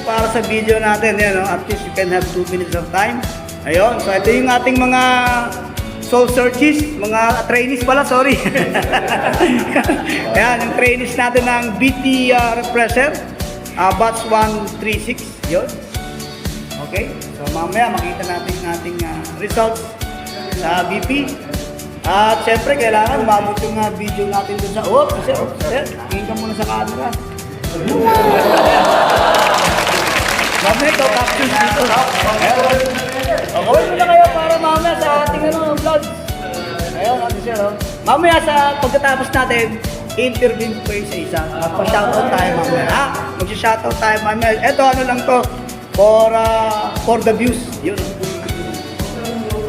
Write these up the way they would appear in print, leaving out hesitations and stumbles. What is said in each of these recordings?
para sa video natin. Yan, no? At least you can have 2 minutes of time. Ayun, so ito yung ating mga soul searches, mga trainees pala, sorry. Ayan, yung trainees natin ng BT Repressor, batch 136, yun. Okay, so mamaya makita natin yung ating results sa BP. At syempre, kailangan umabot yung video natin dun sa... Oh, sir, tingin ka muna sa camera. Mamaya ito, captions dito. Okay muna kayo para mamaya sa ating vlog. Ayun, sir. Mamaya sa pagkatapos natin, interview ko kayo sa isa. Magpa-shoutout tayo mamaya. Mag-shoutout tayo mamaya. Ito, ano lang to, for the views. Yun.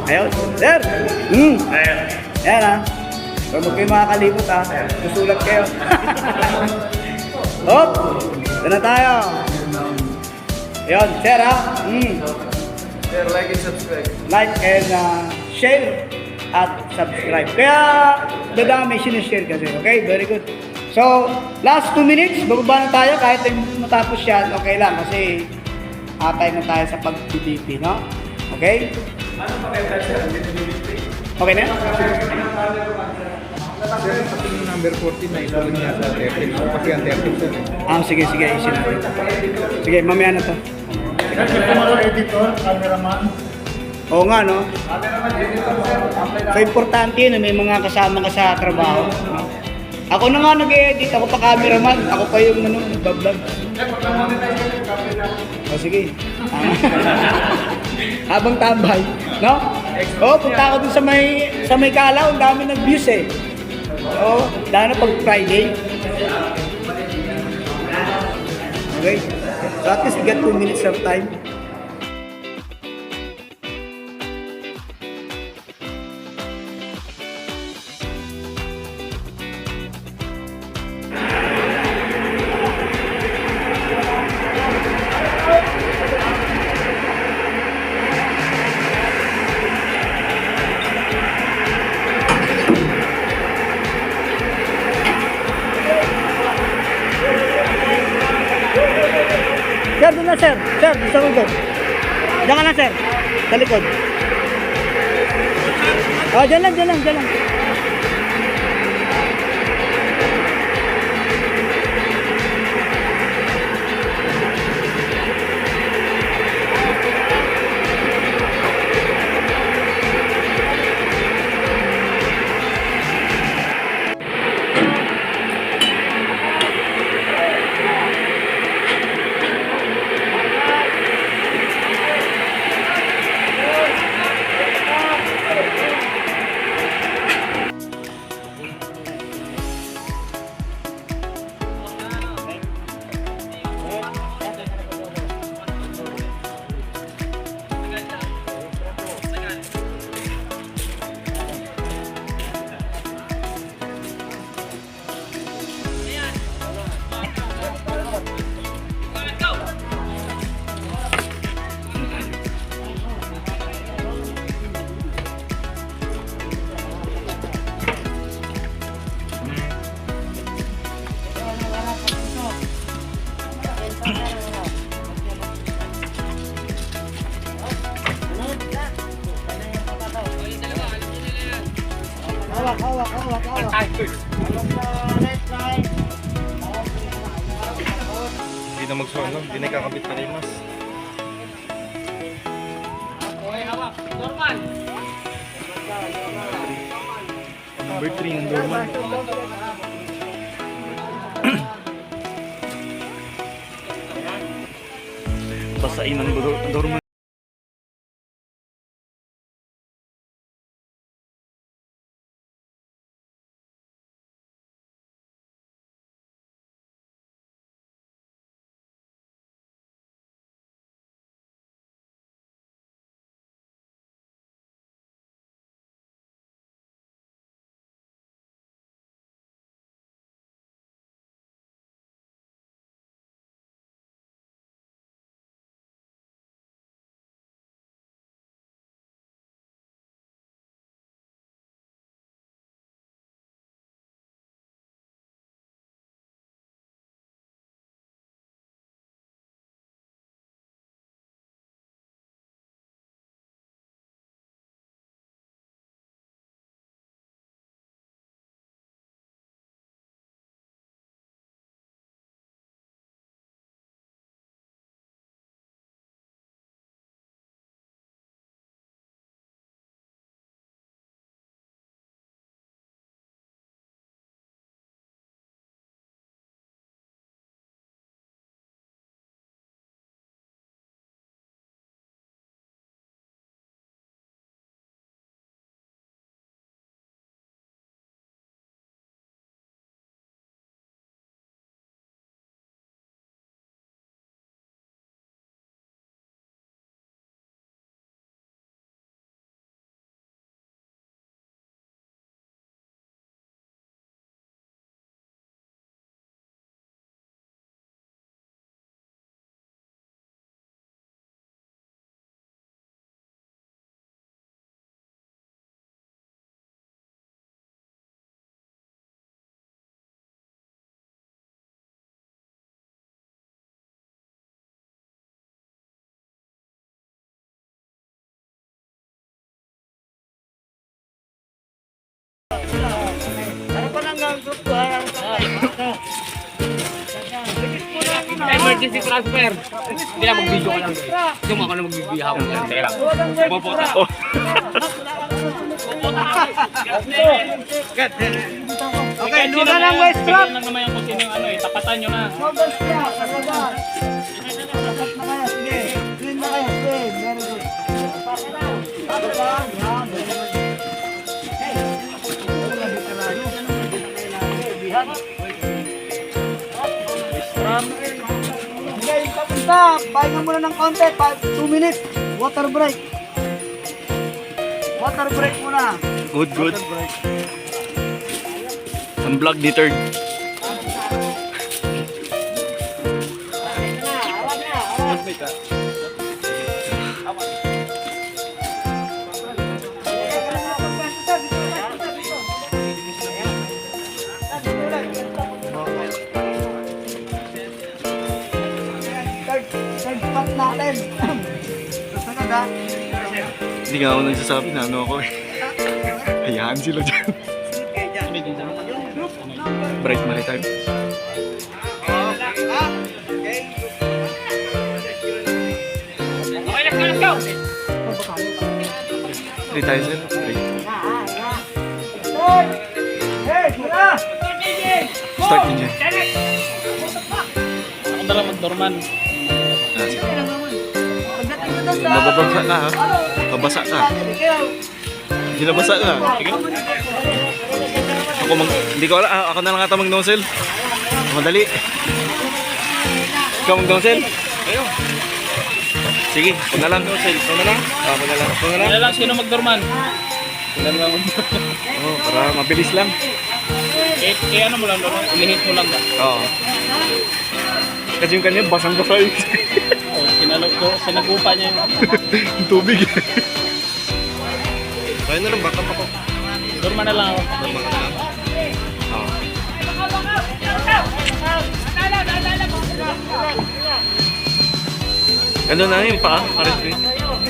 Ayun, sir. Ayan So huwag kayo makakalimot Susulat kayo. Hop! Doon na tayo. Ayun, sir Share, like and subscribe. Like and share at subscribe. Kaya dadami sinishare kasi. Okay, very good. So, last 2 minutes, bababa na tayo. Kahit matapos yan, okay lang. Kasi atay na tayo sa pag-DP, no? Okay? Ano pa kayo tayo sir? Okay na? Sir, pati yung number 14 na ito niya sa 13. Kasi ang 13 sir. Sige, isin natin. Sige, mamaya na to. Editor, cameraman. Oo nga, no? Cameraman, editor sir. So, importante yun, may mga kasama ka sa trabaho. No? Ako na nga nag-edit, ako pa cameraman, ako pa yung nagbablog. Sige. Habang tambay, no? Punta ako dun sa may Kalaw, ang dami ng views dahil na pag Friday. Okay? So at least we get 2 minutes of time. Sir, doon na sir. Sir, sa likod. Diyan ka na sir. Sa likod. Diyan lang. Hindi na magsuano, hindi na kakabit na rin mas. Okay, hawak. Norman. Number 3 ng Dorman. Basain ng Dorman. Emergency transfer. Hindi na mag-video ka lang. Suma ka na mag-video ako. Teka lang. Pupunta. Oh. Okay, luna ng waist strap. Kaya naman yung kung sino yung ano eh. Tapatan nyo na. Okay, tapos na. Pahinga muna ng konti. 2 minutes. Water break. Water break muna. Good, good. Ang vlog deterred. Third spot natin. Susunod ha. Hindi nga ako nagsasabi na ano ako eh. Hayaan sila dyan. Bright Maritime. Okay, let's go. 3 tayo sir. 3. Hey, muna! Start din dyan. Ako dala mag-dorman. Ah, sige. Pagdating ko doon sa... Mababasa ka ha. Babasa ka. Hindi nabasa ka. Ako hindi ko alam. Ako na lang ata mag-nozzle. Madali. Ikaw mag-nozzle? Ayun. Sige, ako na lang. Ako na lang. Ako na lang. Ako na lang. Kaya lang sino mag-dorman? Kailan nga Oh, para mabilis lang. eh ano mo lang doon? Ilihit mo lang ba? Oo. Kasi yung kanya basang-basa yun. Oh, sinagupa niya yung Yung tubig. Kaya na lang, baka pa ko. dorman na lang ako. Oo. Ano na yung paa?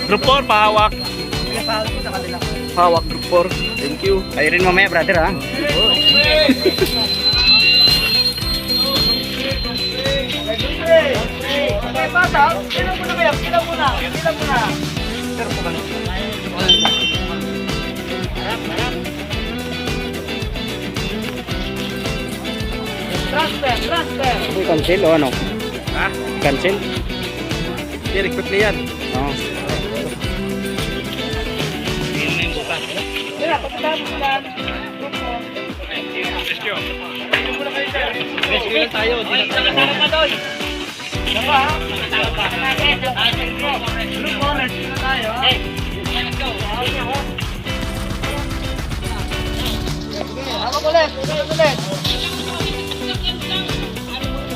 Group 4, pahawak. Hawak, group 4. Thank you. Kayo rin mamaya, brother ha. Okay, bata. Ilang muna kayo? Ilang muna? Ilang muna? Transfer, transfer. Cancel o ano? Ha? Cancel? Hindi, record na yan. Oo. Kaya, pagkatapos mo lang. Rescue lang tayo. Hawak ulit, ulit.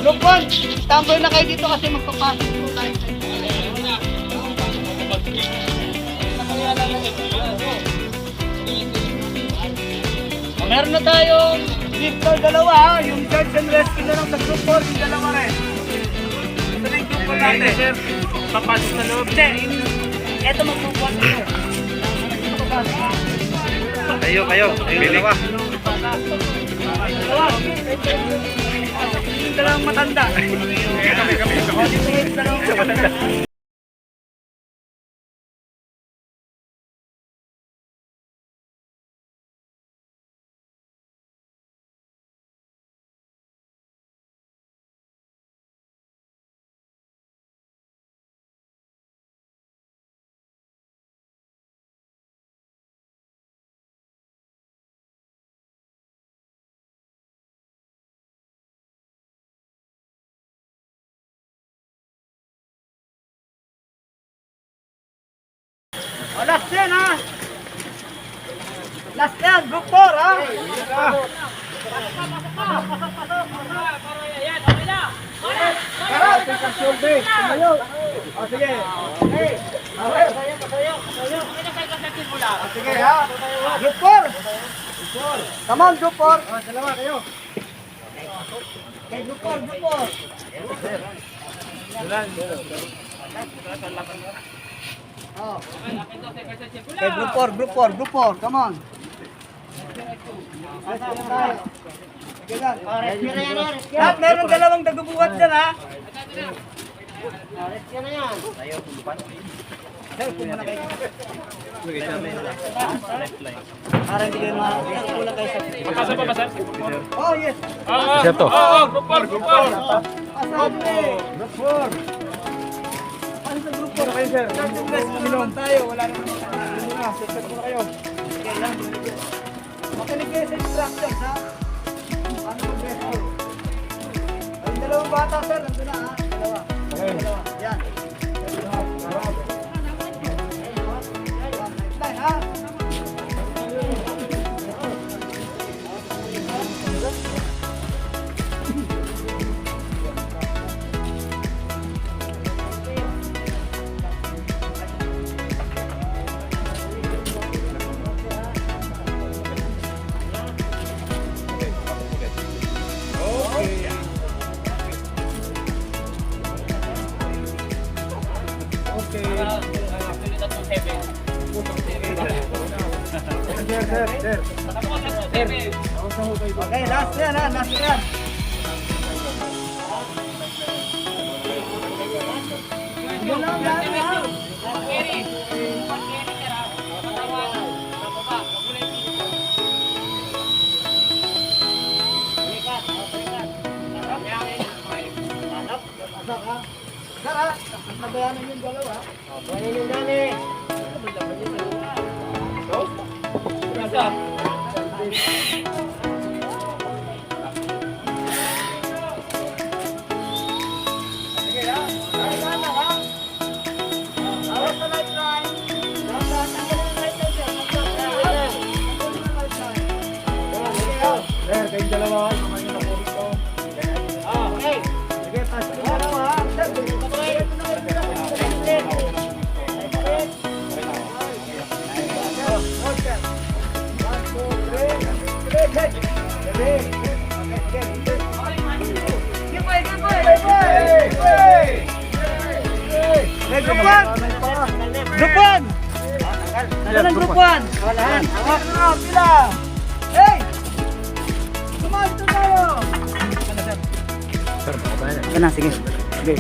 Lupon, tambay na kayo dito kasi magpapasok po tayo. Meron na tayong dito dalawa ha, yung search and rescue na lang sa group 4, yung dalawa rin. Ito na yung group 4 natin. Sir, papasok sa loob. Ito magpupuan nyo. Kayo. Yung dalawa. Dalawa. Yung dalawang matanda. Kami. Oh, last yan ha. Last yan, group 4 ha. Tara, take a shoulder. Tumayo. O sige. Okay. O sige ha. Group 4. Come on, group 4. O, dalawa kayo. Okay, group 4, group 4. Oh. Okay, group 4, come on. Let's go tayo. Lahat meron dalawang dagubuhat dyan ha. Sir, pumuna kayo. Para hindi kayo makakula kayo sa... Magkasa pa ba, sir? Oh, yes. Sir to. Oo, group 4, group 4. Asabi. Group 4. Ano sa group 4 kayo, sir? Minum tayo. Wala naman. Set muna kayo. Okay lang. Makinig kayo sa instructions, ha? Ano ang best ko? Ay, dalawang bata, sir. Nandun na, ha? Dalawa. Dalawa. Yan. Line, ha? Okay, last yan, ha? Last yan. Yan lang, yan lang. Sir, ha? Nagayanan yung dalawa. Kuhanin yung dami. Sige, ha? Ay, sana, ha? Awas sa lifeline. Tanggalin yung lifeline, sir. Tanggalin yung lifeline. Sige, ha? Sir, kayong dalawa, kumain na po ito. Okay. Sige, pass yung dalawa, ha? Sir, pagkakas na kayo dito. Group 1! Nasaan ang group 1? Hawak na, pila! Hey! Sumali to tayo! Sir, baka tayo. Sige.